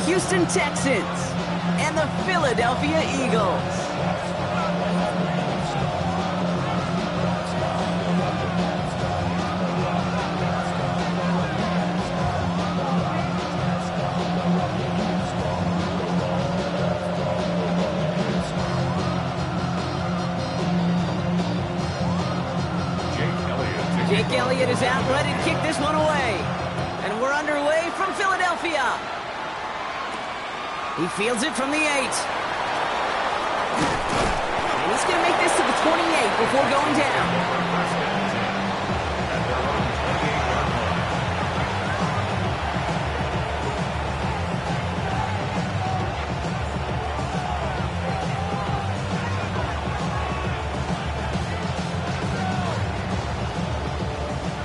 Houston Texans and the Philadelphia Eagles. Jake Elliott is out, ready to kick this one away. And we're underway from Philadelphia. He fields it from the 8. And he's going to make this to the 28 before going down.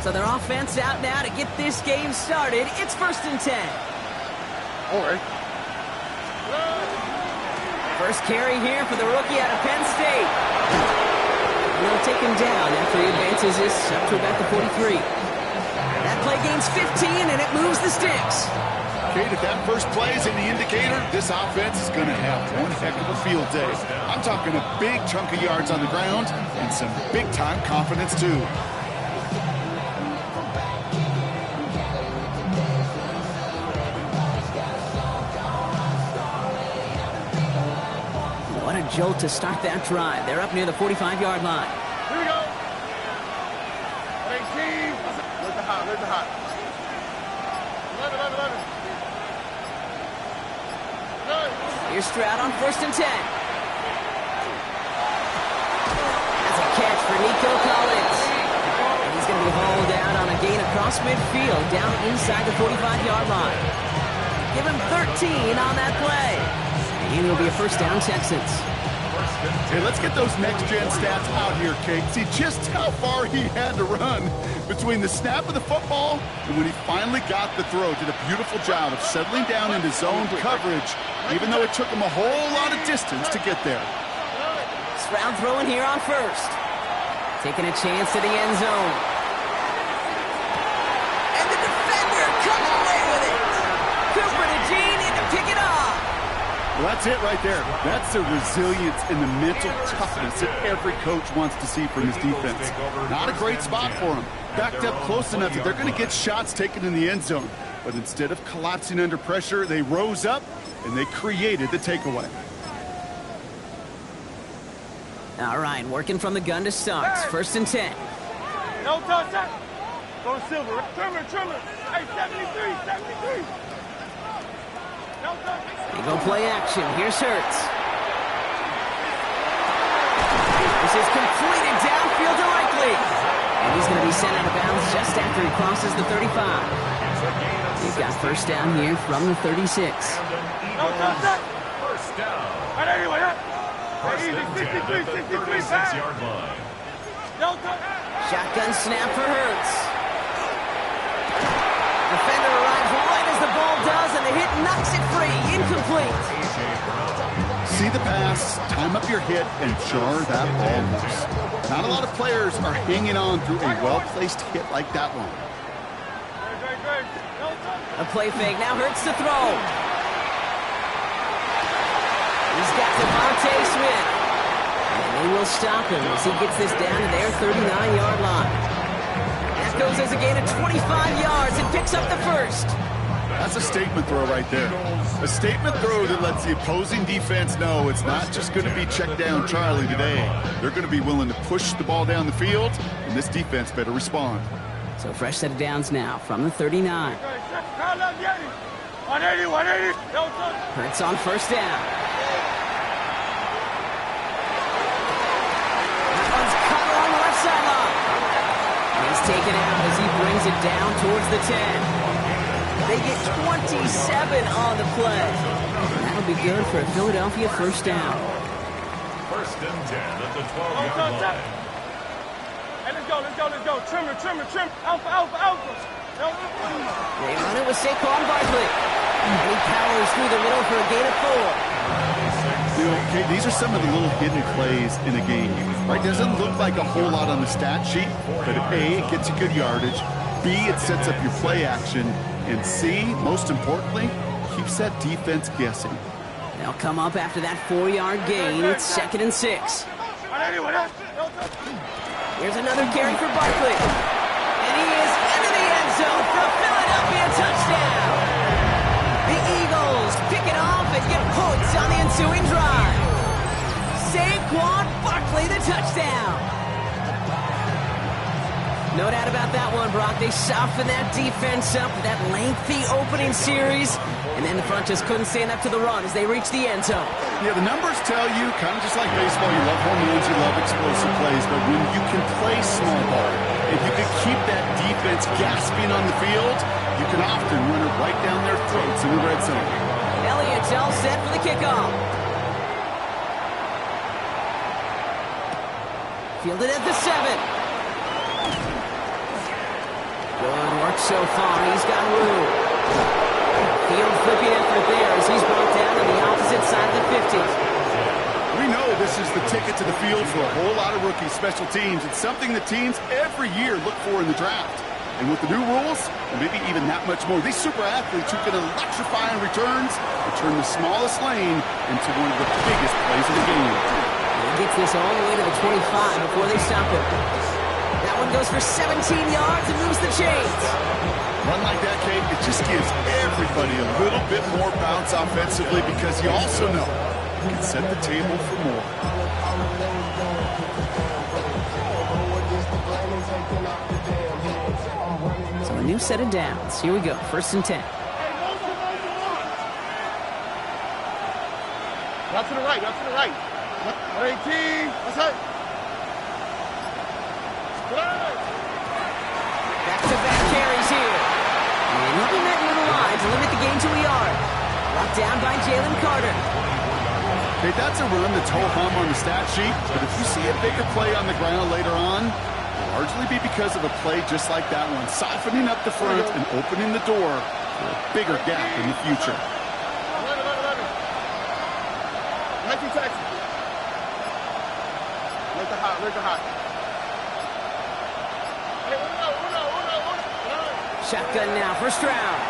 So their offense out now to get this game started. It's 1st and 10. All right. First carry here for the rookie out of Penn State. And they'll take him down after he advances this up to about the 43. That play gains 15, and it moves the sticks. Kate, if that first play is any indicator, this offense is going to have one heck of a field day. I'm talking a big chunk of yards on the ground and some big-time confidence, too. What a jolt to start that drive. They're up near the 45-yard line. Here we go. 18. Where's the hot? 11. Here's Stroud on 1st and 10. That's a catch for Nico Collins. And he's going to be hauled out on a gain across midfield down inside the 45-yard line. Give him 13 on that play. And it'll be a 1st down, Texans. Hey, let's get those next-gen stats out here, Kate. See just how far he had to run between the snap of the football and when he finally got the throw. Did a beautiful job of settling down into zone coverage, even though it took him a whole lot of distance to get there. Stroud throwing here on 1st. Taking a chance to the end zone. And the defender comes away with it. Cooper to Gene in to pick it off. Well, that's it right there. That's the resilience and the mental toughness that every coach wants to see from his defense. Not a great spot for him. Backed up close enough that they're going to get shots taken in the end zone. But instead of collapsing under pressure, they rose up and they created the takeaway. All right, working from the gun to start. 1st and 10. No touch. Go to Silver. Trimmer. Hey, 73. No touch. They go play action. Here's Hurts. This is completed downfield to Likely. And he's going to be sent out of bounds just after he crosses the 35. He's got 1st down here from the 36. No touch. 1st down. Right anyway, easy. 63, 36-yard line. No touch. Shotgun snap for Hurts. Defender arrives right as the ball does, and the hit knocks it free. Incomplete. See the pass, time up your hit, and jar that ball loose. Not a lot of players are hanging on through a well-placed hit like that one. Great. No touch. A play fake. Now Hurts to throw. He's got Devontae Smith. And they will stop him as he gets this down to their 39-yard line. That goes as a gain of 25 yards and picks up the 1st. That's a statement throw right there. A statement throw that lets the opposing defense know it's not just going to be check down Charlie today. They're going to be willing to push the ball down the field, and this defense better respond. So fresh set of downs now from the 39. 180. No touch. Hurts on 1st down. That one's cut along the left sideline. He's taken out as he brings it down towards the 10. They get 27 on the play. That'll be good for a Philadelphia 1st down. 1st and 10 at the 12-yard line. Hey, let's go. Trim. Alpha. They run it with Saquon Barkley. And he powers through the middle for a gain of 4. You know, okay, these are some of the little hidden plays in a game. Right? Doesn't look like a whole lot on the stat sheet, but A, it gets you good yardage. B, it sets up your play action. And C, most importantly, Keeps that defense guessing. They'll come up after that 4-yard gain. It's 2nd and 6. Here's another carry for Barkley. And he is into the end zone for a Philadelphia touchdown. The Eagles pick it off and get points on the ensuing drive. Saquon Barkley, the touchdown. No doubt about that one, Brock. They softened that defense up with that lengthy opening series, and then the front just couldn't stand up to the run as they reached the end zone. Yeah, the numbers tell you, kind of just like baseball, you love home runs, you love explosive plays, but when you can play small ball, if you can keep that defense gasping on the field, you can often run it right down their throats in the red zone. Elliott's all set for the kickoff. Fielded at the 7. Good work so far. He's got room. Field flipping effort there as he's brought down on the opposite side of the 50. We know this is the ticket to the field for a whole lot of rookie special teams. It's something the teams every year look for in the draft. And with the new rules, and maybe even that much more, these super athletes who can electrify on returns and turn the smallest lane into one of the biggest plays of the game. He gets this all the way to the 25 before they stop him. That one goes for 17 yards and moves the chains. Run like that, Kate, it just gives everybody a little bit more bounce offensively because you also know you can set the table for more. So a new set of downs. Here we go, 1st and 10. Out to the right, out to the right. 18, that's it. Back-to-back carries here. And he'll be met near the line to limit the gain to a yard. Brought down by Jalen Carter. Hey, that's a run that's ho-hum on the stat sheet, but if you see a bigger play on the ground later on, it'll largely be because of a play just like that one, softening up the front and opening the door for a bigger gap in the future. 19 Texas. Where's the hot? Shotgun now, 1st round.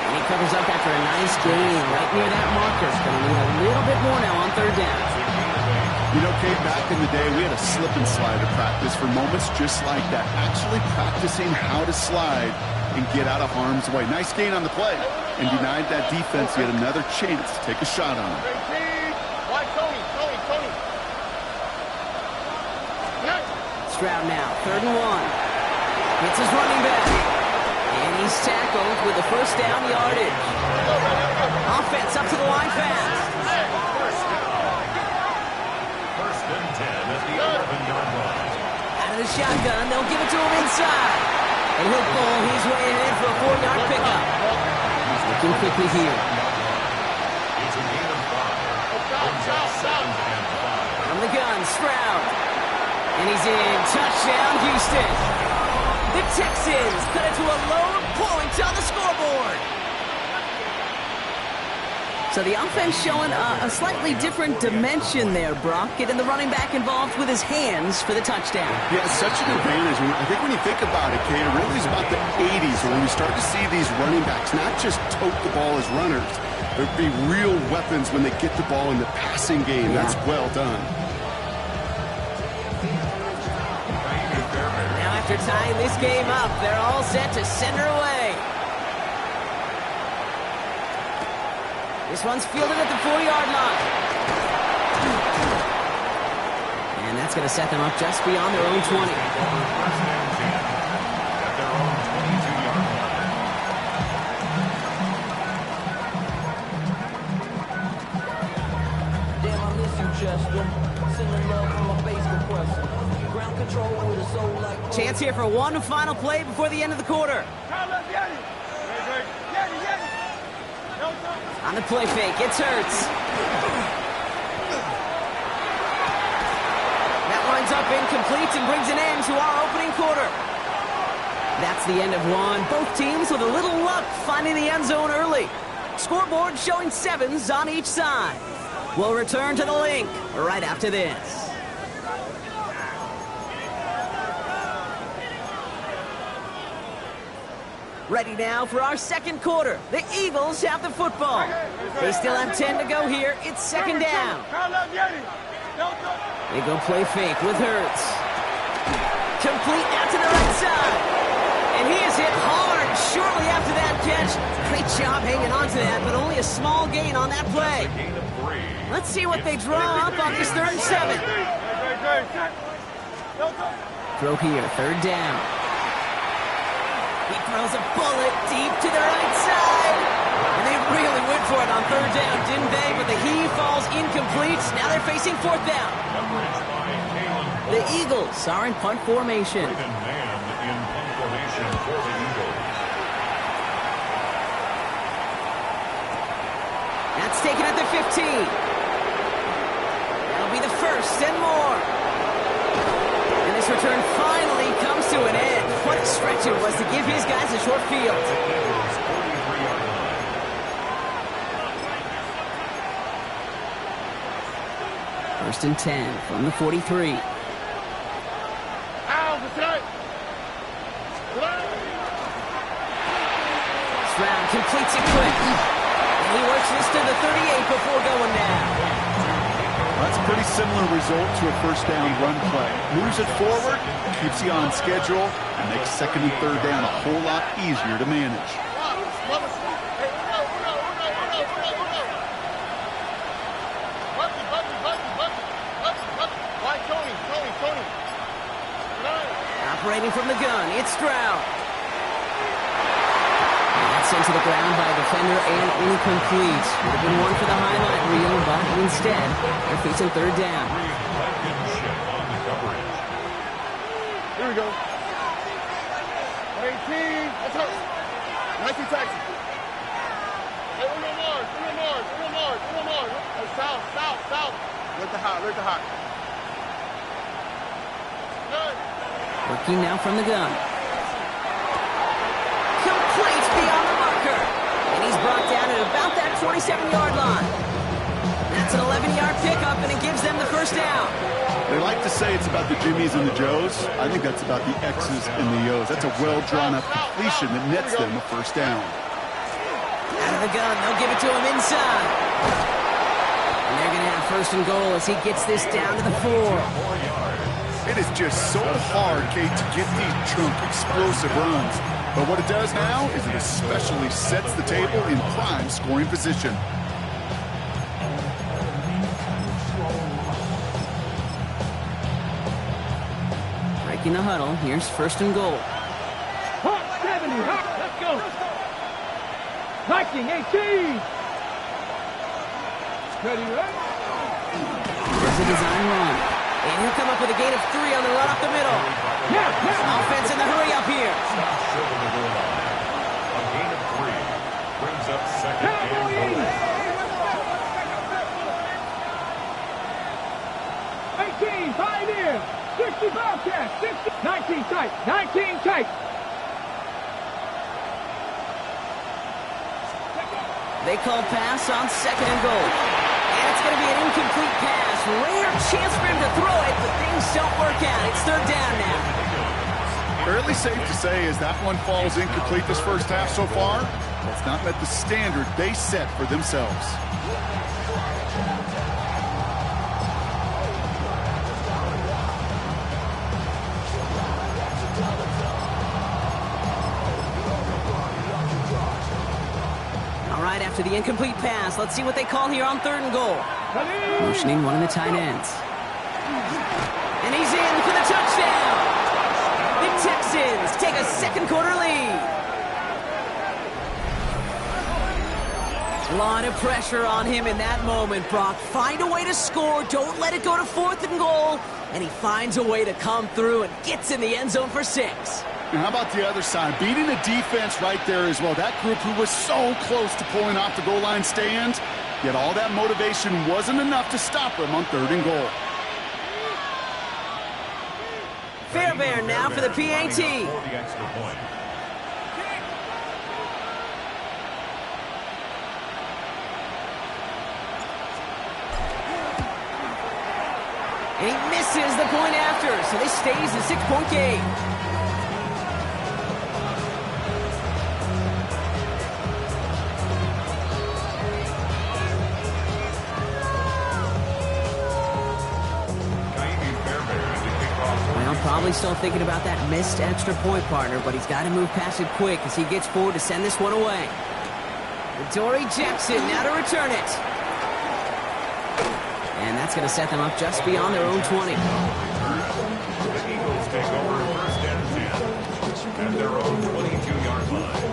And he covers up after a nice gain right near that marker. Going to need a little bit more now on 3rd down. You know, Kate, back in the day, we had a slip and slide to practice for moments just like that. Actually practicing how to slide and get out of harm's way. Nice gain on the play and denied that defense yet another chance to take a shot on him. Stroud now, 3rd and 1. Hits his running back. And he's tackled with a 1st down yardage. Offense up to the line fast. 1st and 10 at the 11-yard line. Out of the shotgun, they'll give it to him inside. And he'll pull his way ahead for a 4-yard pickup. He's looking quickly here. It's a gain of 5. Brings up 2nd and 5. From the gun, Stroud. And he's in. Touchdown, Houston. The Texans cut it to a lone point on the scoreboard. So the offense showing a slightly different dimension there, Brock. Getting the running back involved with his hands for the touchdown. Yeah, it's such an advantage. I think when you think about it, Kate, it really is about the 80s when we start to see these running backs not just tote the ball as runners. There'd be real weapons when they get the ball in the passing game. Yeah. That's well done. After tying this game up, they're all set to send her away. This one's fielded at the 4-yard line. And that's going to set them up just beyond their own 20. 1st and 10 at their own 22-yard line. Damn, I miss you, Chester. Sending love from a bass compressor. Ground control with a soul like... Chance here for one final play before the end of the quarter. On the play fake, it's Hurts. That winds up incomplete and brings an end to our opening quarter. That's the end of one. Both teams with a little luck finding the end zone early. Scoreboard showing 7s on each side. We'll return to the link right after this. Ready now for our second quarter. The Eagles have the football. They still have 10 to go here. It's second down. They go play fake with Hurts. Complete out to the right side. And he is hit hard shortly after that catch. Great job hanging on to that, but only a small gain on that play. Let's see what they draw up on this 3rd and 7. Throw here, 3rd down. He throws a bullet deep to the right side. And they really went for it on 3rd down, didn't they? But the heave falls incomplete. Now they're facing 4th down. The Eagles are in punt formation. That's taken at the 15. That'll be the 1st and more. And this return finally comes to an end. What a stretch it was to give his guys a short field. First and 10 from the 43. Stroud completes it quick. And he works this to the 38 before going down. That's a pretty similar result to a 1st down run play. Moves it forward, keeps you on schedule, and makes 2nd and 3rd down a whole lot easier to manage. Operating from the gun, it's Stroud. That's sent to the ground by a defender and incomplete. Would have been one for the highlight reel, but instead, they're facing 3rd down. Here we go. 18. That's hurt. 19 taxi. Hey, Uno Mars. Hey, south. Let the hot. Good. Working now from the gun. Complete beyond the marker. And he's brought down at about that 27-yard line. That's an 11-yard pickup, and it gives them the 1st down. They like to say it's about the Jimmies and the Joes. I think that's about the X's and the O's. That's a well-drawn-up completion that nets them a 1st down. Out of the gun, they'll give it to him inside. And they're going to have 1st and goal as he gets this down to the 4. It is just so hard, Kate, to get these chunk, explosive runs. But what it does now is it especially sets the table in prime scoring position. Breaking the huddle, here's 1st and goal. Hawk 70, Hawk, let's go. Viking 18. Ready, right? There's a design run. And he'll come up with a gain of 3 on the run up the middle. Offense in the hurry up here. A gain of 3 brings up 2nd and goal. 18, Pioneer. 60 Bobcat. 60. 19 tight. 19 tight. They call pass on 2nd and goal. And it's going to be an incomplete pass. Rare chance for him to throw it, but things don't work out. It's 3rd down now. Fairly safe to say as that one falls incomplete this 1st half so far, that's not met the standard they set for themselves. All right, after the incomplete pass, let's see what they call here on 3rd and goal. Motioning one of the tight ends. And he's in for the touchdown. The Texans take a 2nd quarter lead. A lot of pressure on him in that moment, Brock. Find a way to score. Don't let it go to 4th and goal. And he finds a way to come through and gets in the end zone for 6. And how about the other side? Beating the defense right there as well. That group who was so close to pulling off the goal line stand, yet all that motivation wasn't enough to stop them on 3rd and goal. Fairbairn now for the PAT. For the extra point. And he misses the point after, so this stays a 6-point game. probably still thinking about that missed extra point, partner, but he's got to move past it quick as he gets forward to send this one away. Dory Jackson now to return it. And that's going to set them up just beyond their own 20. The Eagles take over first and 10 at their own 22-yard line.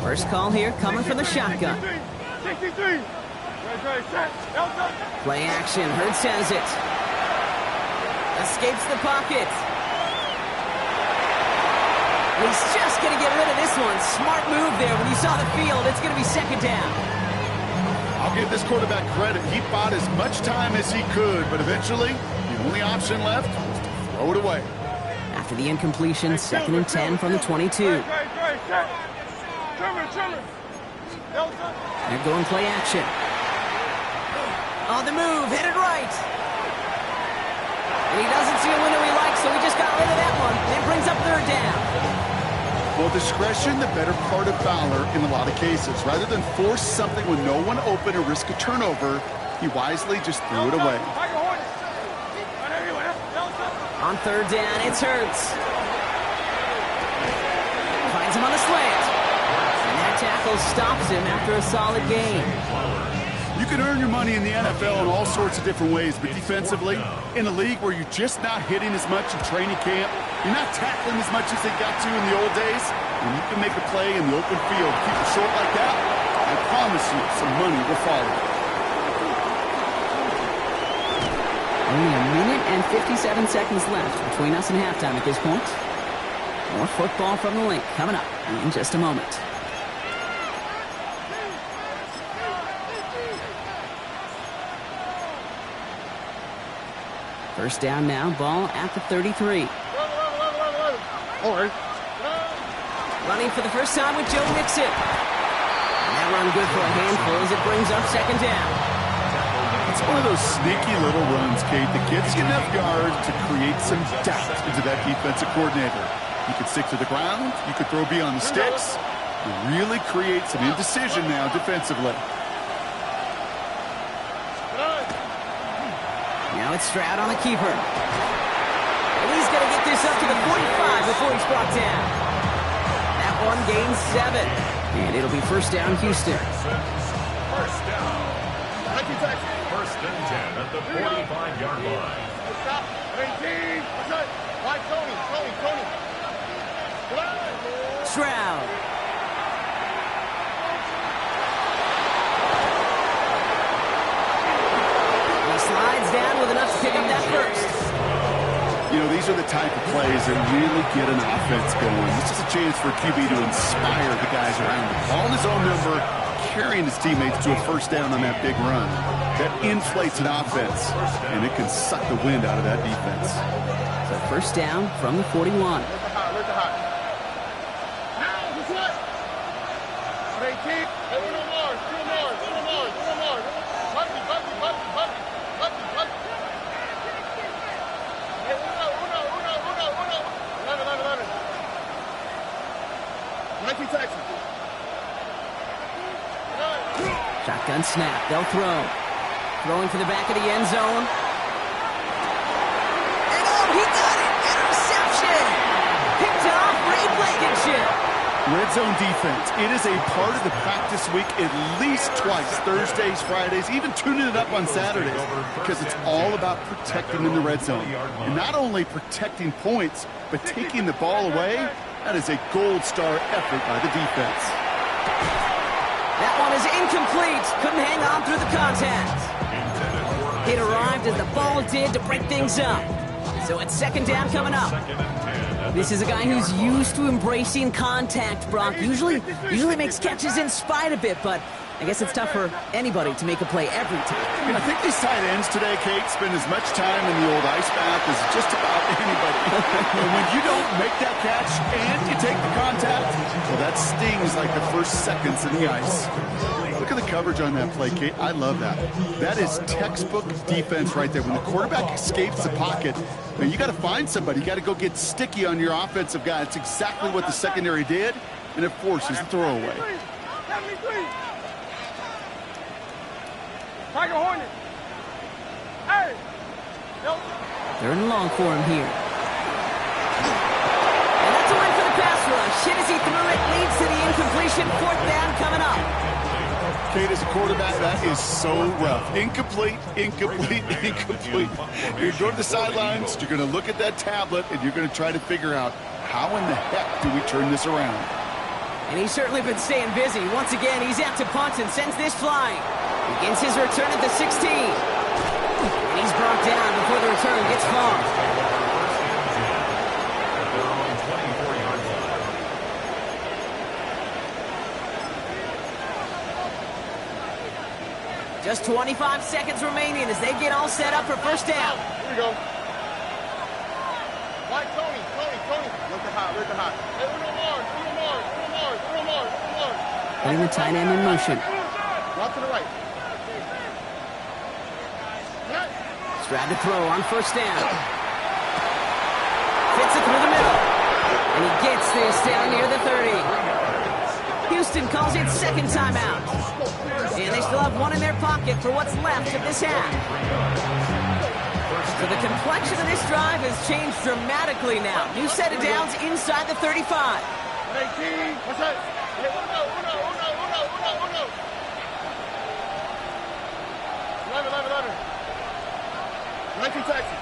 First call here coming from the shotgun. 63. Play action. Hurd sends it. Escapes the pocket. He's just going to get rid of this one. Smart move there. When you saw the field, it's going to be second down. I'll give this quarterback credit. He bought as much time as he could, but eventually, the only option left was to throw it away. After the incompletion, second and 10 from the 22. They're going play action. On the move, hit it right. And he doesn't see a window he likes, so he just got rid of that one. And it brings up third down. Well, discretion, the better part of valor in a lot of cases. Rather than force something with no one open or risk a turnover, he wisely just threw it away. On third down, it's Hurts. Finds him on the slant. And that tackle stops him after a solid gain. You can earn your money in the NFL in all sorts of different ways, but defensively, in a league where you're just not hitting as much in training camp, you're not tackling as much as they got to in the old days, and you can make a play in the open field, keep it short like that, I promise you some money will follow. Only a minute and 57 seconds left between us and halftime at this point. More football from the link coming up in just a moment. First down now, ball at the 33. Running for the first time with Joe Mixon. And that run good for a handful as it brings up second down. It's one of those sneaky little runs, Kate, that gets you enough yards to create some doubt into that defensive coordinator. You could stick to the ground, you could throw beyond the sticks. You really create some indecision now defensively. Now it's Stroud on the keeper. And he's going to get this up to the 45 before he's brought down. That one gains 7. And it'll be first down, Houston. First down. First and 10 at the 45-yard line. Stop. 18. Right, Tony. Stroud. He slides down with enough to pick up that first. You know, these are the type of plays that really get an offense going. This is a chance for a QB to inspire the guys around him. Calling his own number, carrying his teammates to a first down on that big run. That inflates an offense, and it can suck the wind out of that defense. So first down from the 41. Where's the hot? Now, this way. 18. Two more. Bucky. Hey, uno. 11. 19 Texas. Shotgun snap. They'll throw. Throwing for the back of the end zone. And oh, he got it! Interception! Picked off Ray Blankenship. Red zone defense. It is a part of the practice week at least twice. Thursdays, Fridays, even tuning it up on Saturdays. Because it's all about protecting in the red zone. And not only protecting points, but taking the ball away. That is a gold star effort by the defense. That one is incomplete. Couldn't hang on through the contact. It arrived as the ball did to break things up. So it's second down coming up. This is a guy who's used to embracing contact, Brock. Usually makes catches in spite of it, but I guess it's tough for anybody to make a play every time. And I think these tight ends today, Kate, spend as much time in the old ice bath as just about anybody. And when you don't make that catch and you take the contact, well, that stings like the first seconds in the ice. Look at the coverage on that play, Kate. I love that. That is textbook defense right there. When the quarterback escapes the pocket, man, you got to find somebody. You got to go get sticky on your offensive guy. That's exactly what the secondary did, and it forces the throwaway. Tiger Hornet. Hey. Third and long for him here. And that's a win for the pass rush. Hit as he threw it, leads to the incompletion. Fourth down coming up. Kate, as a quarterback, that is so rough. Incomplete, incomplete, incomplete. You're going to the sidelines, you're going to look at that tablet, and you're going to try to figure out how in the heck do we turn this around. And he's certainly been staying busy. Once again, he's out to punt and sends this flying. Begins his return at the 16. And he's brought down before the return gets far. Just 25 seconds remaining as they get all set up for first down. Here we go. White Tony. Look at high. Hey, Uno Mars. Putting the tight end in motion. Walk to the right. Stroud to throw on first down. Fits it through the middle. And he gets this down near the 30. Houston calls it second timeout. And they still have one in their pocket for what's left of this half. So the complexion of this drive has changed dramatically now. New set of downs inside the 35. 18. What's that? Uno. 11. 19 Texas.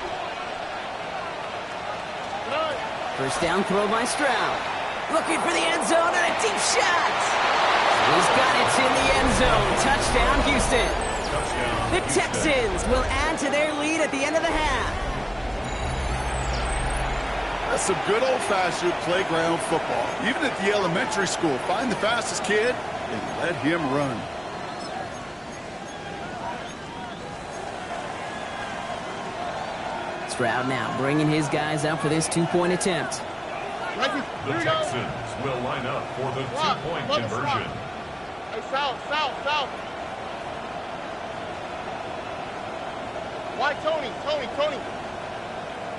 First down throw by Stroud. Looking for the end zone and a deep shot. He's got it in the end zone. Touchdown, Houston. The Texans will add to their lead at the end of the half. That's some good old-fashioned playground football. Even at the elementary school, find the fastest kid and let him run. Stroud now bringing his guys up for this two-point attempt. The Texans will line up for the two-point conversion. Hey, south. White Tony.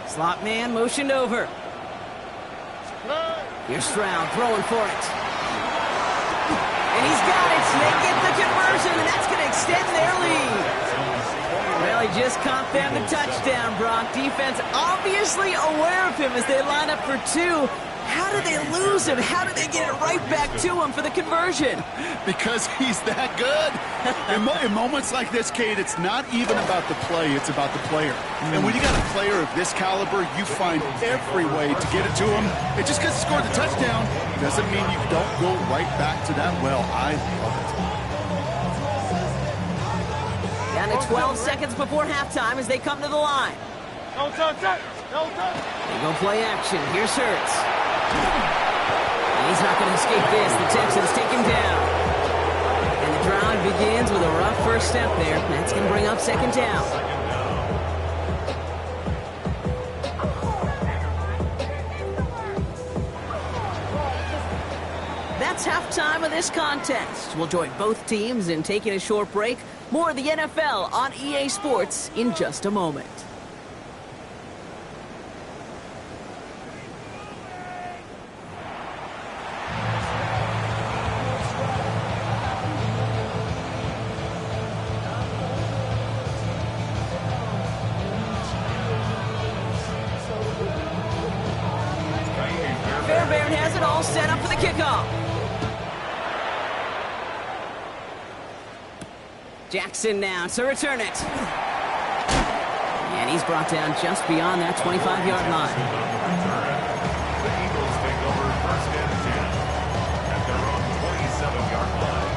Slot man motioned over. Here's Stroud throwing for it. And he's got it. They get the conversion, and that's going to extend their lead. Well, he just caught them the touchdown, Brock. Defense obviously aware of him as they line up for two. How did they lose him? How did they get it right back to him for the conversion? Because he's that good. In moments like this, Kate, it's not even about the play, it's about the player. And when you got a player of this caliber, you find every way to get it to him. And just because he scored the touchdown doesn't mean you don't go right back to that well. I love it. Down to 12 seconds before halftime as they come to the line. No touch. They go play action. Here's Hurts. And he's not going to escape this. The Texans take him down. And the drive begins with a rough first step there. That's going to bring up second down. That's halftime of this contest. We'll join both teams in taking a short break. More of the NFL on EA Sports in just a moment. Fairbairn has it all set up for the kickoff. Jackson now to return it. And he's brought down just beyond that 25-yard line. The Eagles take over first and 10 at their own 27-yard line.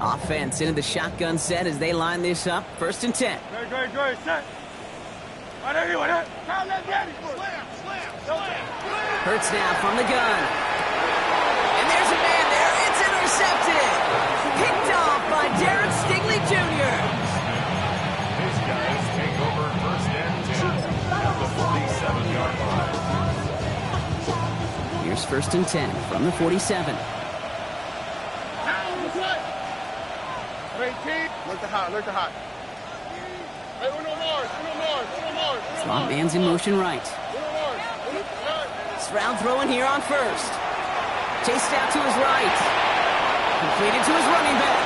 Offense into the shotgun set as they line this up. First and 10. Great, set. Right there, right there. Hurts now from the gun. And there's a man there. It's intercepted. Picked off by Derek Stingley Jr. These guys take over first and 10 at the 47-yard line. Here's first and 10 from the 47. Look to hot, look to hot. Hey, uno more. Slot man's in motion right. Stroud throwing here on first. Chased out to his right. Completed to his running back.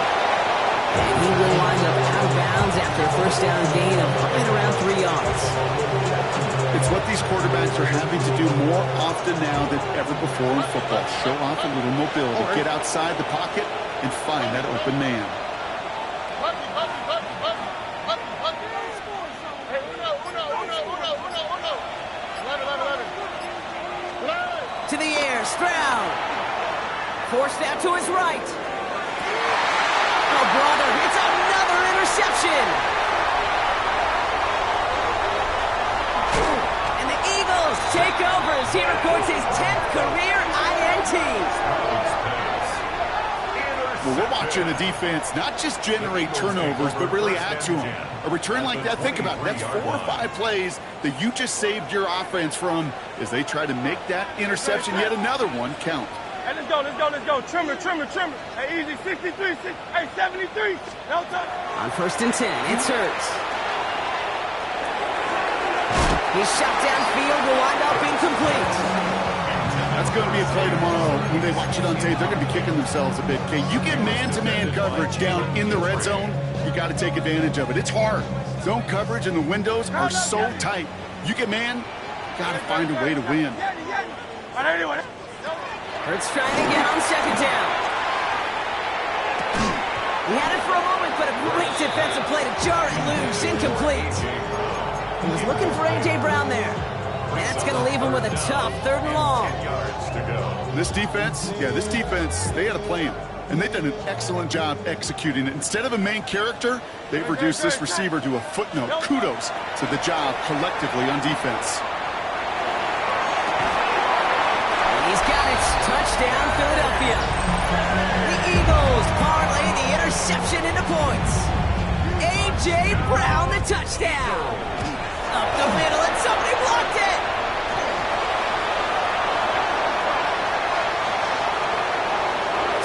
And he will wind up out of bounds after a first down gain of right around 3 yards. It's what these quarterbacks are having to do more often now than ever before in football. Show off a little mobility, get outside the pocket, and find that open man. To the air, Stroud. Forced out to his right. Oh, brother, it's another interception. And the Eagles take over as he records his 10th career INT. Well, we're watching a defense not just generate turnovers, but really add to them. A return like that, think about it. That's 4 or 5 plays that you just saved your offense from as they try to make that interception, yet another one, count. Hey, let's go. Trimmer. Hey, easy, 63, 73. No touch. On first and 10, it's Hurts. He's shot downfield, will wind up incomplete. That's going to be a play tomorrow. When they watch it on tape, they're going to be kicking themselves a bit. Okay, you get man-to-man coverage down in the red zone, you got to take advantage of it. It's hard. Zone coverage and the windows are so tight. You get man, got to find a way to win. Hurts trying to get on second down. He had it for a moment, but a great defensive play to jar it loose. Incomplete. He was looking for A.J. Brown there. That's going to leave him with a tough 3rd and long. This defense, they had a plan. And they've done an excellent job executing it. Instead of a main character, they've reduced this receiver to a footnote. Kudos to the job collectively on defense. And he's got it. Touchdown, Philadelphia. The Eagles parlay the interception into points. A.J. Brown, the touchdown. Up the middle, and somebody blocked it.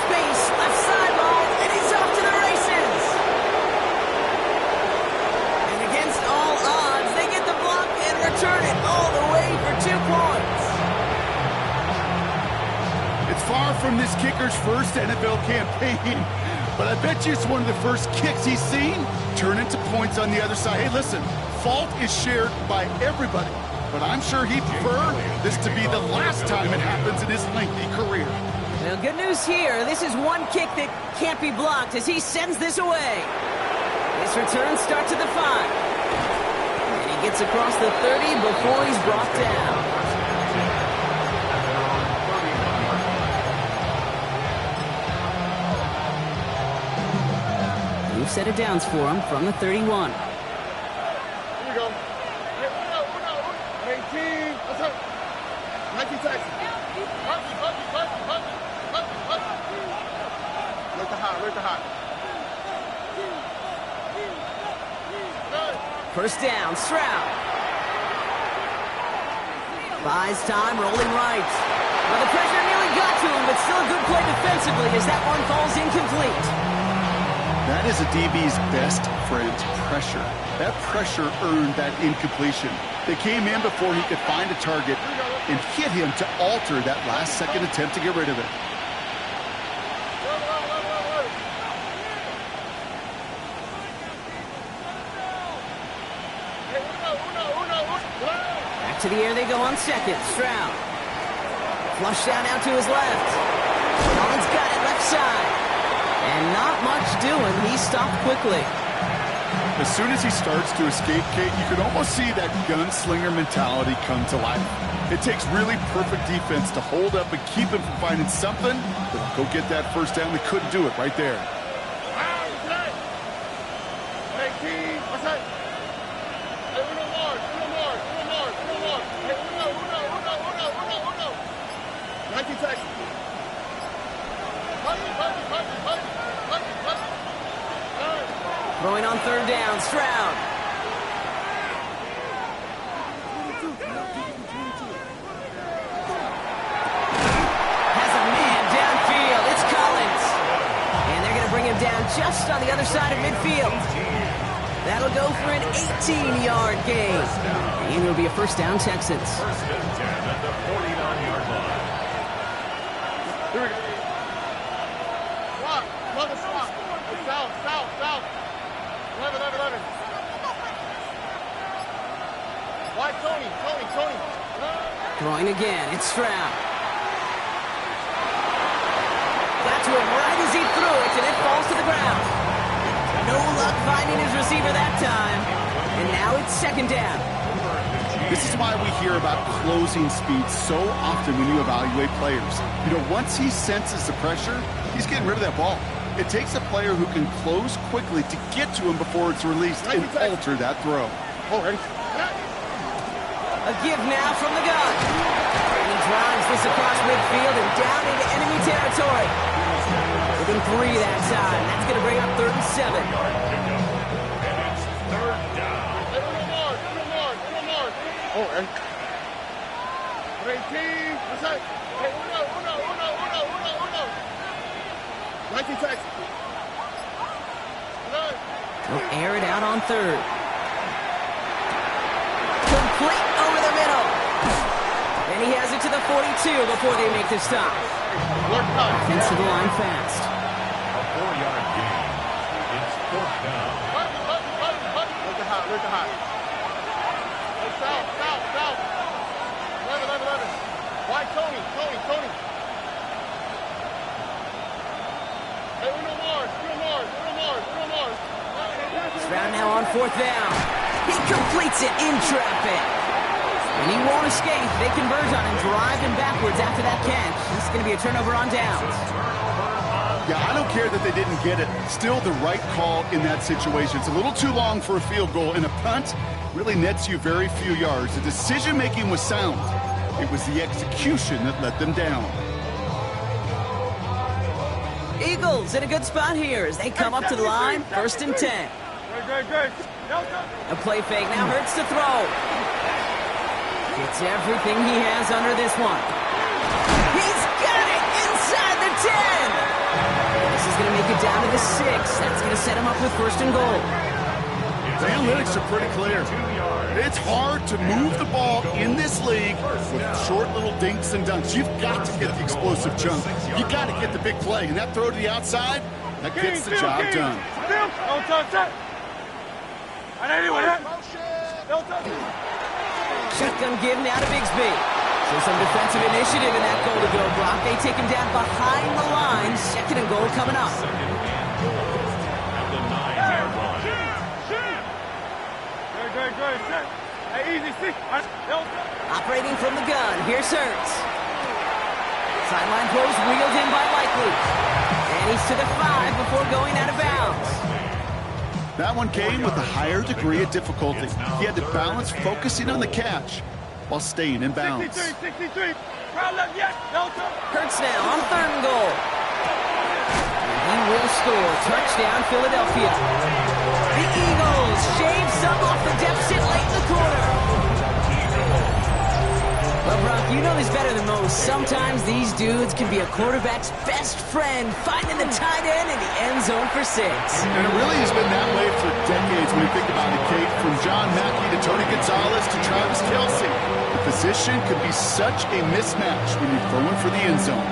Space, left sideline, and he's off to the races. And against all odds, they get the block and return it all the way for 2 points. It's far from this kicker's first NFL campaign, but I bet you it's one of the first kicks he's seen turn into points on the other side. Hey, listen, fault is shared by everybody, but I'm sure he'd prefer this to be the last time it happens in his lengthy career. Well, good news here. This is one kick that can't be blocked as he sends this away. His return starts at the 5. And he gets across the 30 before he's brought down. New set of downs for him from the 31. Here we go. Hey, uno. 18. What's up? 19 Texas. Look to hot. First down, Stroud. Buys time, rolling right. Well, the pressure nearly got to him, but still a good play defensively as that one falls incomplete. That is a DB's best friend, pressure. That pressure earned that incompletion. They came in before he could find a target and hit him to alter that last-second attempt to get rid of it. Back to the air they go on second. Stroud. Flushed out now to his left. Collins got it left side. And not much doing. He stopped quickly. As soon as he starts to escape, Kate, you can almost see that gunslinger mentality come to life. It takes really perfect defense to hold up and keep him from finding something, but go get that first down. They couldn't do it right there. 18. What's that? Hey, uno more. Hey, uno. 19 Texas. Throwing on third down, Stroud. Has a man downfield. It's Collins. And they're going to bring him down just on the other side of midfield. That'll go for an 18-yard gain. And it'll be a first down, Texans. First and 10 at the 49-yard line. Here we go. Swap. Love the swap. South, south, south. 11, 11, 11. Why Tony? Throwing again. It's Stroud. Got to him right as he threw it, and it falls to the ground. No luck finding his receiver that time. And now it's second down. This is why we hear about closing speed so often when you evaluate players. You know, once he senses the pressure, he's getting rid of that ball. It takes a player who can close quickly to get to him before it's released and alter that throw. Oh, ready? A give now from the gun. And he drives this across midfield and down into enemy territory. Within 3 that time. That's going to bring up 3rd and 7. And it's third down. Hey, uno more. Oh, ready? 18. What's that? Hey, uno. 19 seconds. He'll air it out on 3rd. Complete over the middle. And he has it to the 42 before they make the stop. Offensive line fast. A 4-yard gain. It's 4th down. Look hot. Hey, south. 11. Why Tony? Hey, uno more. Stroud now on 4th down. He completes it in traffic. And he won't escape. They converge on him, drive him backwards after that catch. This is going to be a turnover on downs. Yeah, I don't care that they didn't get it. Still the right call in that situation. It's a little too long for a field goal, and a punt really nets you very few yards. The decision-making was sound. It was the execution that let them down. Eagles in a good spot here as they come up to the line. 1st and 10. Good. A play fake now hurts to throw. Gets everything he has under this one. He's got it inside the 10. This is going to make it down to the 6. That's going to set him up with 1st and goal. The analytics are pretty clear. It's hard to move the ball in this league with short little dinks and dunks. You've got to get the explosive chunk. You've got to get the big play. And that throw to the outside, that gets the job done. Don't touch that. I know anyone. Don't touch it. Shotgun give now to Bigsby. So some defensive initiative in that goal-to-go block. They take him down behind the line. 2nd and goal coming up. At the 9-yard line. Good. Hey, easy. 6. Operating from the gun. Here's Hurts. Sideline throws wheeled in by Likely. And he's to the 5 before going out of bounds. That one came with a higher degree of difficulty. He had to balance focusing on the catch while staying in bounds. 63. Crowd left yet. Don't touch. Hurts now on 3rd and goal. And he will score. Touchdown, Philadelphia. The Eagles shave some off the deficit late in the quarter. Well, Brock, you know this better than most. Sometimes these dudes can be a quarterback's best friend, finding the tight end in the end zone for 6. And it really has been that way for decades when you think about it, Kate. From John Mackey to Tony Gonzalez to Travis Kelce. The position could be such a mismatch when you're throwing for the end zone.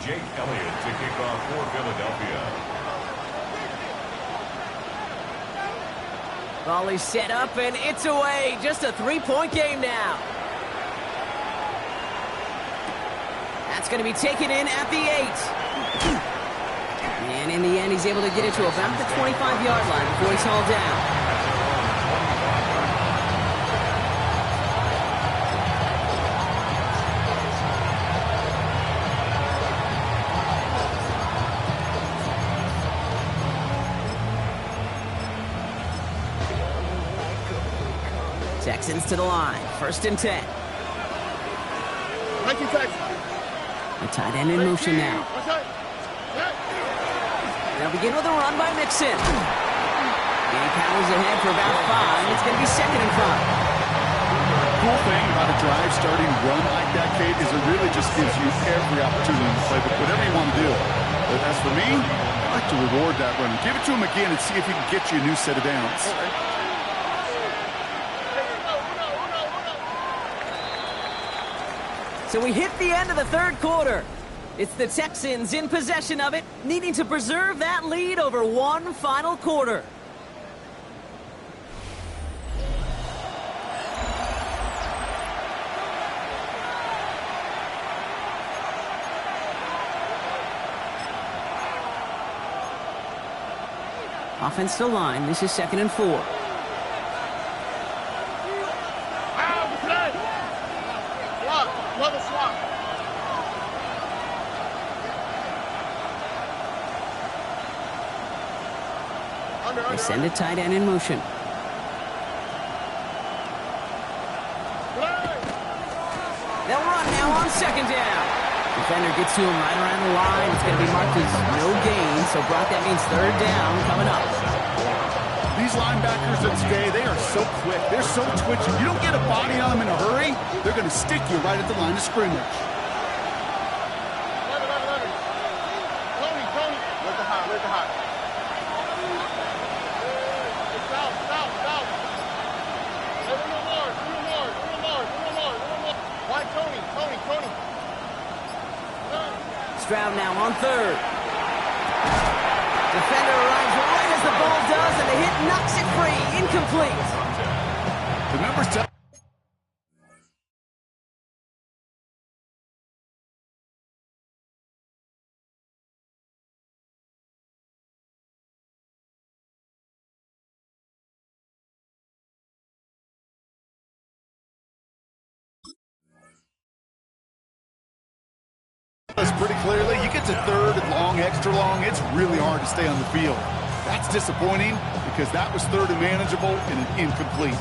Jake Elliott to kick off for Philadelphia. Volley set up, and it's away. Just a 3-point game now. That's going to be taken in at the 8. And in the end, he's able to get it to about the 25-yard line before he's hauled down. Texans to the line. 1st and 10. Thank you, Texans. The tight end in motion now. Okay. They'll begin with a run by Mixon. He powers ahead for about 5. It's going to be 2nd and 5. Cool thing about a drive starting run like that, Kate, is it really just gives you every opportunity to play whatever you want to do. But as for me, I like to reward that run. Give it to him again and see if he can get you a new set of downs. So we hit the end of the 3rd quarter. It's the Texans in possession of it, needing to preserve that lead over one final quarter. Offense to line. This is 2nd and 4. Level swap. They send a tight end in motion. They'll run now on 2nd down. Defender gets to him right around the line. It's going to be marked as no gain, so Brock, that means 3rd down coming up. These linebackers of today, they are so quick. They're so twitchy. You don't get a body on them in a hurry, they're going to stick you right at the line of scrimmage. Tony. Where's the high? South. Hey, a little more. Why, Tony. Stroud now on 3rd. Defender arrives right as the ball does, and the hit knocks it free. Incomplete. The numbers tell. Pretty clearly, you get to 3rd and long, extra long, it's really hard to stay on the field. That's disappointing because that was 3rd and manageable and an incomplete.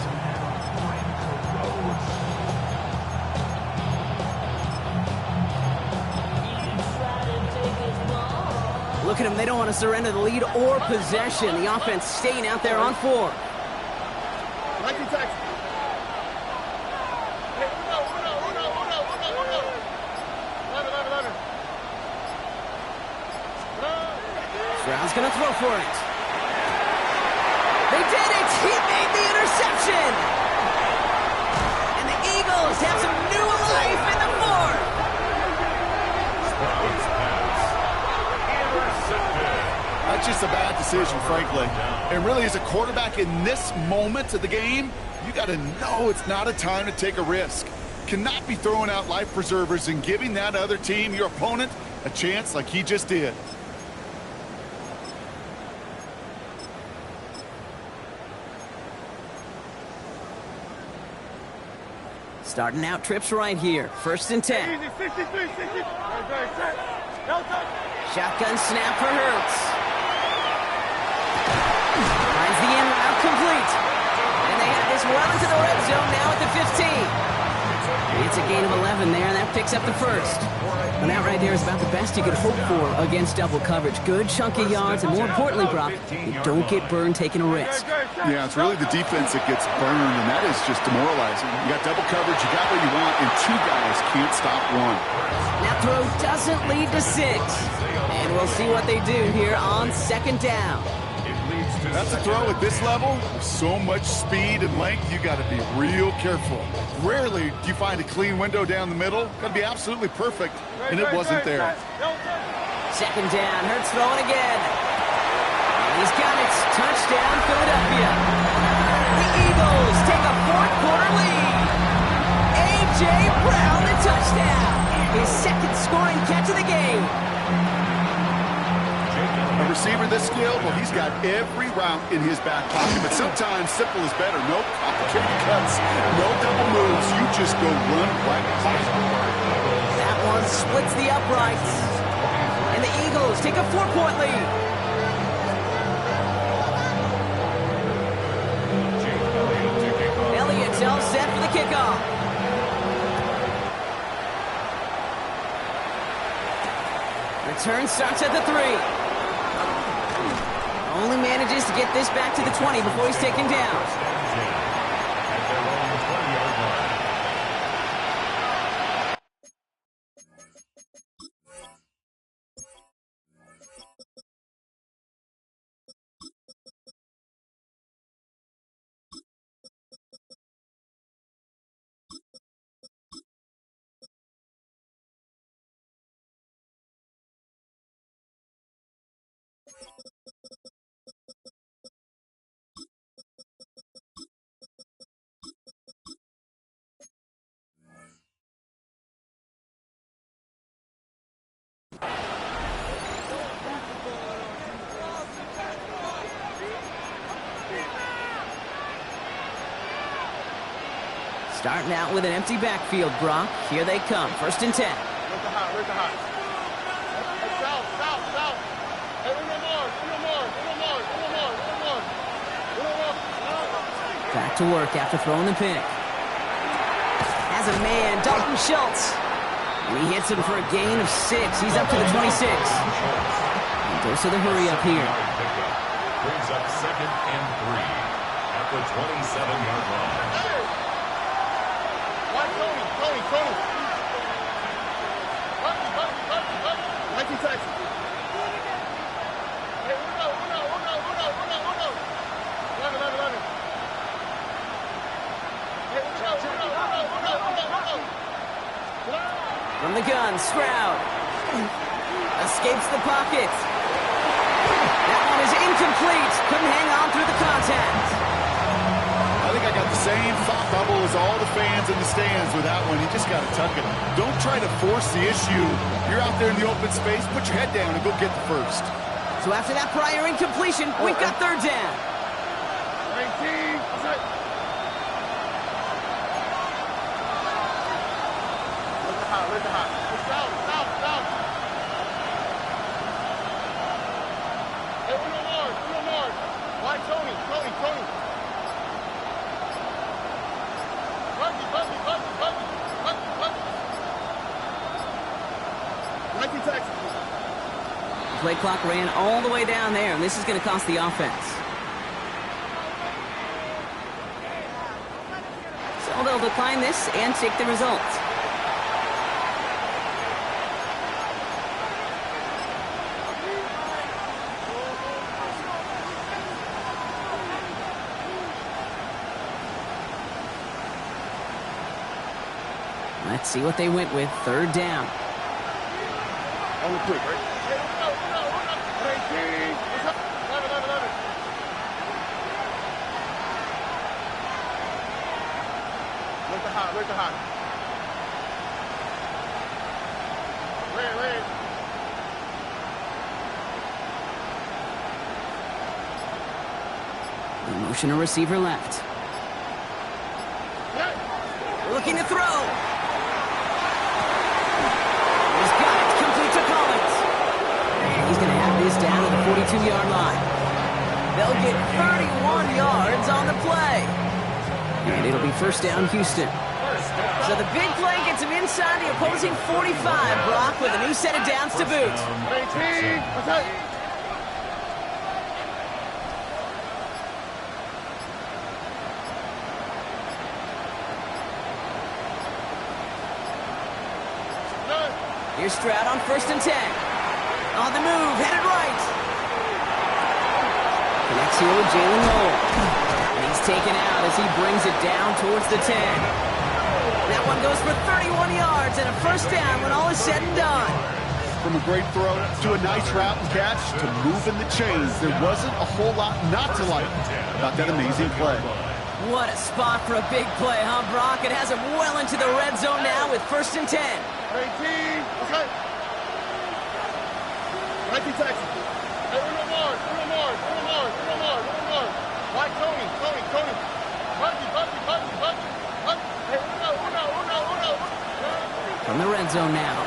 Look at them. They don't want to surrender the lead or possession. The offense staying out there on 4. Thank you, Texans. Stroud's going to throw for it. They did it! He made the interception! And the Eagles have some new life in the 4th! That's just a bad decision, frankly. And really, as a quarterback in this moment of the game, you got to know it's not a time to take a risk. Cannot be throwing out life preservers and giving that other team, your opponent, a chance like he just did. Starting out trips right here. 1st and 10. Easy, 63. Shotgun snap for Hurts. Finds the in route complete. And they have this well into the red zone now at the 15. It's a gain of 11 there, and that picks up the 1st. And that right there is about the best you could hope for against double coverage. Good chunky yards, and more importantly, Brock, you don't get burned taking a risk. Yeah, it's really the defense that gets burned, and that is just demoralizing. You got double coverage, you got what you want, and 2 guys can't stop one. That throw doesn't lead to 6. And we'll see what they do here on 2nd down. That's a throw at this level. With so much speed and length, you got to be real careful. Rarely do you find a clean window down the middle. Got to be absolutely perfect, and it wasn't there. 2nd down, Hurts throwing again. And he's got it. Touchdown, Philadelphia. The Eagles take a 4th quarter lead. A.J. Brown, the touchdown. His 2nd scoring catch of the game. A receiver this skilled, well, he's got every route in his back pocket. But sometimes simple is better. No complicated cuts, no double moves. You just go run right by him. That one splits the uprights. And the Eagles take a 4-point lead. Elliott tells Return starts at the 3. Only manages to get this back to the 20 before he's taken down. At their own 20-yard line. Starting out with an empty backfield, Brock. Here they come. 1st and 10. Where's the hot? Where's the hot? Hey, south, south, south. Hey, one more. Back to work after throwing the pick. Has a man, Dalton Schultz. And he hits him for a gain of 6. He's up to the 26. And goes to the hurry up here. Brings up 2nd and 3 at the 27-yard line. Tony. Mikey Tyson. Hey, uno. 11. Hey, uno. From the gun, Stroud. Escapes the pocket. That one is incomplete. Couldn't hang on through the contact. I think I got the same thought bubble as all the fans in the stands with that one. You just got to tuck it. Don't try to force the issue. You're out there in the open space. Put your head down and go get the first. So after that prior incompletion, we've got 3rd down. 19. Where's the hot? South. Hey, uno more. Why Tony? Mikey Texas. The play clock ran all the way down there, and this is going to cost the offense. So they'll decline this and take the result. Let's see what they went with. 3rd down. On the quick, right? Hey, uno. 19. What's up? 11. Where's the hot? Red. The motion a receiver left. Looking to throw. He's got it. Complete to Collins. And he's going to have this down to the 42-yard line. They'll get 31 yards on the play. And it'll be 1st down, Houston. So the big play gets him inside the opposing 45, Brock, with a new set of downs to boot. 18. What's up? Here's Stroud on 1st and 10. On the move, headed right. Connects here with Jalen Noel. And he's taken out as he brings it down towards the 10. That one goes for 31 yards and a 1st down when all is said and done. From a great throw to a nice route and catch to moving the chains, there wasn't a whole lot not to like about that amazing play. What a spot for a big play, huh, Brock? It has him well into the red zone now with 1st and 10. 18. Okay. Mikey Texas. Hey, uno more. Why Tony? Bucky. Hey, uno. From the red zone now.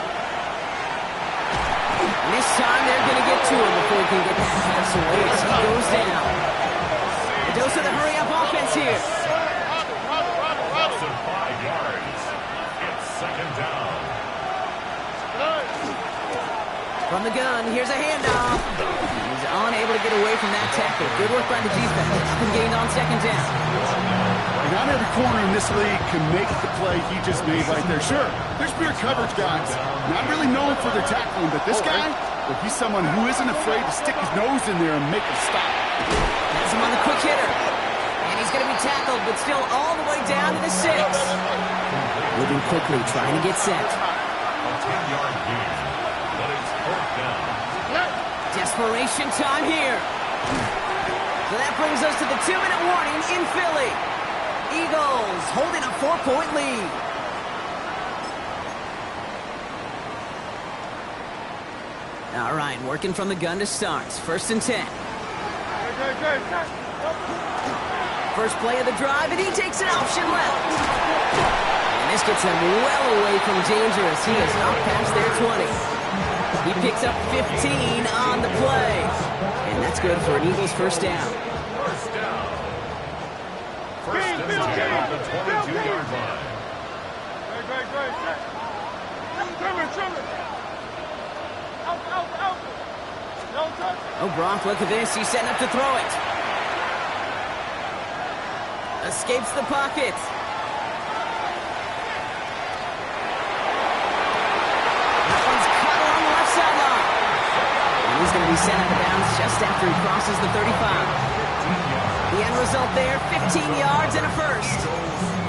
And this time they're going to get to him before he can get that pass away as he goes down. A dose of the hurry-up offense here. Loss of 5 yards. It's 2nd down. From the gun, here's a handoff. He's unable to get away from that tackle. Good work by the defense. Been gained on second down. Not every corner in this league can make the play he just made right there. Sure, there's pure coverage guys. Not really known for their tackling, but this guy, well, he's someone who isn't afraid to stick his nose in there and make a stop. Has him on the quick hitter. And he's going to be tackled, but still all the way down to the 6. Moving quickly, trying to get set. A 10-yard gain, but it's fourth down. Desperation time here. So that brings us to the 2-minute warning in Philly. Eagles holding a 4-point lead. All right, working from the gun to start. 1st and 10. First play of the drive, and he takes an option left. And this gets him well away from dangerous. He is up past their 20. He picks up 15 on the play. And that's good for an Eagles first down. First down. First and 10 on the 22-yard line. Oh, Brock, look at this. He's setting up to throw it. Escapes the pocket. That one's caught along the left sideline. And he's going to be sent out of bounds just after he crosses the 35. The end result there, 15 yards and a first.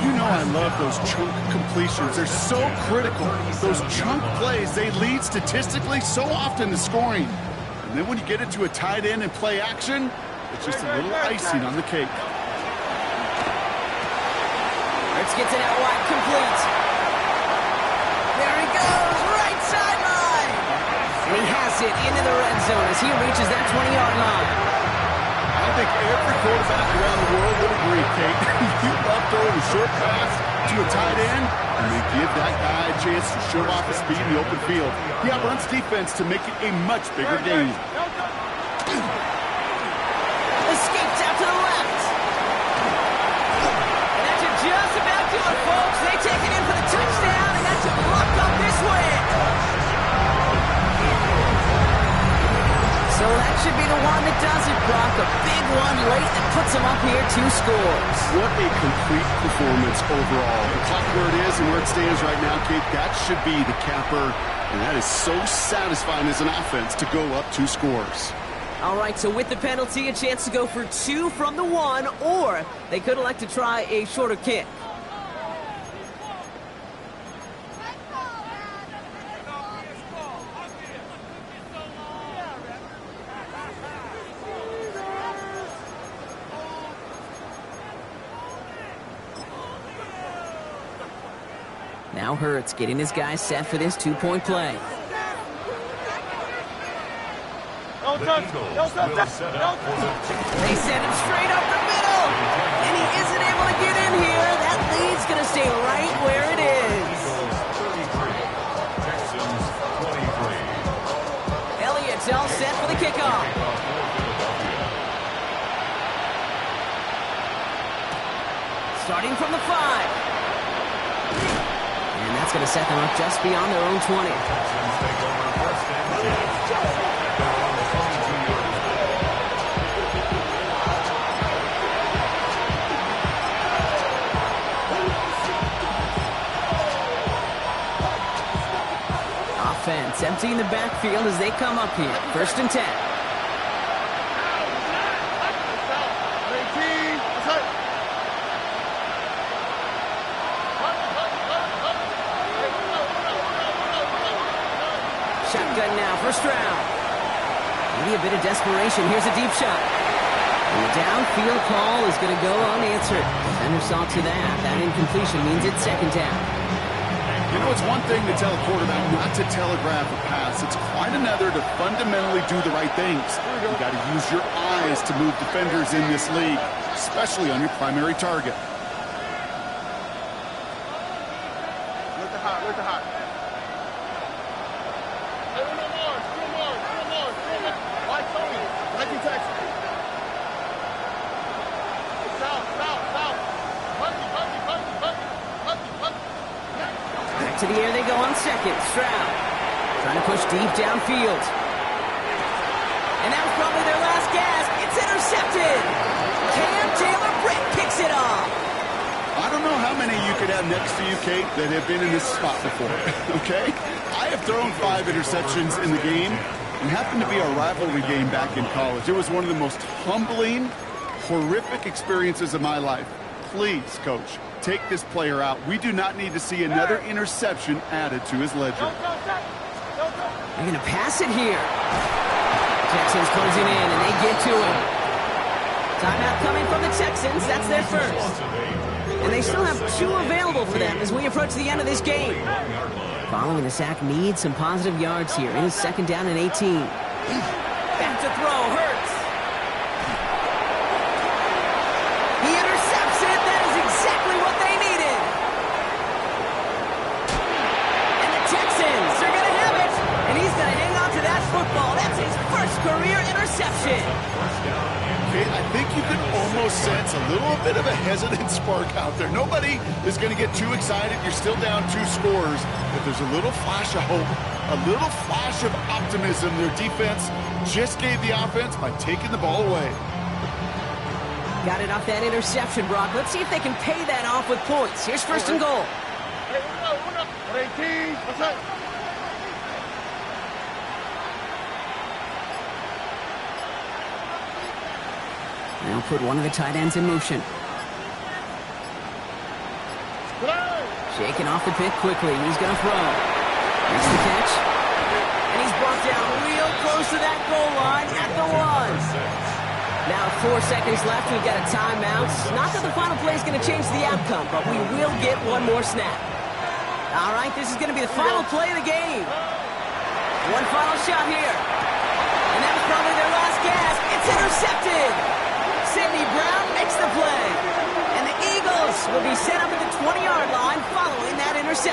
You know I love those chunk completions. They're so critical. Those chunk plays, they lead statistically so often to scoring. And then when you get into a tight end and play action, it's just a little icing on the cake. Hurts gets it out wide, complete. There he goes, right sideline. And he has it into the red zone as he reaches that 20-yard line. I think every quarterback around the world would agree, Kate. You love throwing a short pass to a tight end, and they give that guy a chance to show off his speed in the open field. He outruns defense to make it a much bigger game. Escapes out to the left. And that should just about do it, folks. They take it in for the touchdown, and that should lock up this win. So that should be the one that does it, Brock. A big one late that puts them up here 2 scores. What a complete performance overall. The clock where it is and where it stands right now, Kate, that should be the capper. And that is so satisfying as an offense to go up 2 scores. All right, so with the penalty, a chance to go for 2 from the 1, or they could elect to try a shorter kick. Now Hurts getting his guys set for this 2-point play. The Eagles will set up for the They send him straight up the middle, and he isn't able to get in here. That lead's going to stay right where it is. Eagles 33, Texans 23. Elliott's all set for the kickoff. Starting from the 5. And that's going to set them up just beyond their own 20. Texans take over first and 10. They're on the 22-yard line. Offense emptying the backfield as they come up here. 1st and 10. Shotgun now, first round. Maybe a bit of desperation. Here's a deep shot. And the downfield call is going to go unanswered. Defender saw to that. That incompletion means it's 2nd down. You know, it's one thing to tell a quarterback not to telegraph a pass. It's quite another to fundamentally do the right things. You got to use your eyes to move defenders in this league, especially on your primary target. Look at hot, look at hot. To the air they go on 2nd. Stroud Trying to push deep downfield. And that was probably their last gasp. It's intercepted. Cam Taylor-Britt kicks it off. I don't know how many you could have next to you, Kate, that have been in this spot before, okay? I have thrown 5 interceptions in the game. It happened to be a rivalry game back in college. It was one of the most humbling, horrific experiences of my life. Please, Coach, take this player out. We do not need to see another interception added to his ledger. They're going to pass it here. Texans closing in, and they get to him. Timeout coming from the Texans. That's their first. And they still have 2 available for them as we approach the end of this game. Following the sack needs some positive yards here. It is 2nd down and 18. Back to throw. Hurts. He intercepts it. That is exactly what they needed. And the Texans are going to have it. And he's going to hang on to that football. That's his first career interception. Okay, I think you can almost sense a little bit of a hesitant spark out there. Nobody is going to get too excited. You're still down 2 scores, but there's a little flash of hope, a little flash of optimism. Their defense just gave the offense by taking the ball away. Got it off that interception, Brock. Let's see if they can pay that off with points. Here's 1st and goal. Hey, 18. What's up? Now put one of the tight ends in motion. Shaking off the pick quickly. He's going to throw. Makes the catch. And he's brought down real close to that goal line at the 1. Now 4 seconds left. We've got a timeout. Not that the final play is going to change the outcome, but we will get one more snap. All right, this is going to be the final play of the game. One final shot here. And that was probably their last gasp. It's intercepted. Sidney Brown makes the play. And the Eagles will be set up at the 20-yard line following that interception.